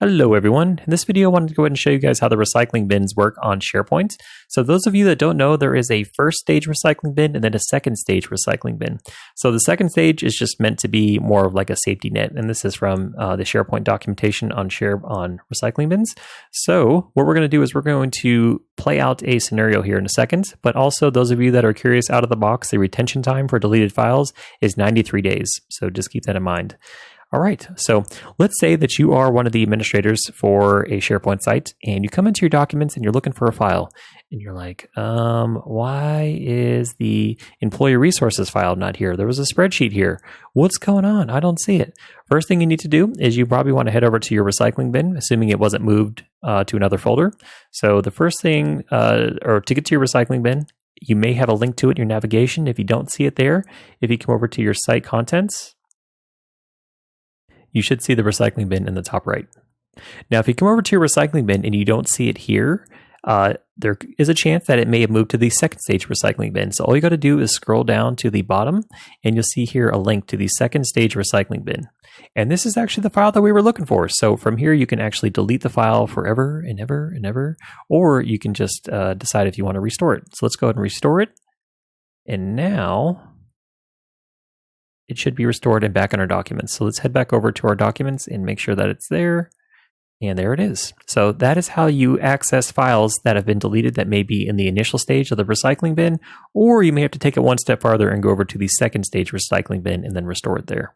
Hello everyone. In this video, I wanted to go ahead and show you guys how the recycling bins work on SharePoint. So those of you that don't know, there is a first stage recycling bin and then a second stage recycling bin. So the second stage is just meant to be more of like a safety net, and this is from the SharePoint documentation on recycling bins. So what we're going to do is we're going to play out a scenario here in a second, but also those of you that are curious out of the box, the retention time for deleted files is 93 days. So just keep that in mind. All right, so let's say that you are one of the administrators for a SharePoint site and you come into your documents and you're looking for a file and you're like, why is the employee resources file not here? There was a spreadsheet here. What's going on? I don't see it. First thing you need to do is you probably want to head over to your recycling bin, assuming it wasn't moved to another folder. So the first thing, or to get to your recycling bin, you may have a link to it in your navigation. If you don't see it there, if you come over to your site contents, you should see the recycling bin in the top right. Now, if you come over to your recycling bin and you don't see it here, there is a chance that it may have moved to the second stage recycling bin. So all you got to do is scroll down to the bottom and you'll see here a link to the second stage recycling bin. And this is actually the file that we were looking for. So from here, you can actually delete the file forever and ever and ever, or you can just decide if you want to restore it. So let's go ahead and restore it. And now it should be restored and back in our documents. So let's head back over to our documents and make sure that it's there. And there it is. So that is how you access files that have been deleted that may be in the initial stage of the recycling bin, or you may have to take it one step farther and go over to the second stage recycling bin and then restore it there.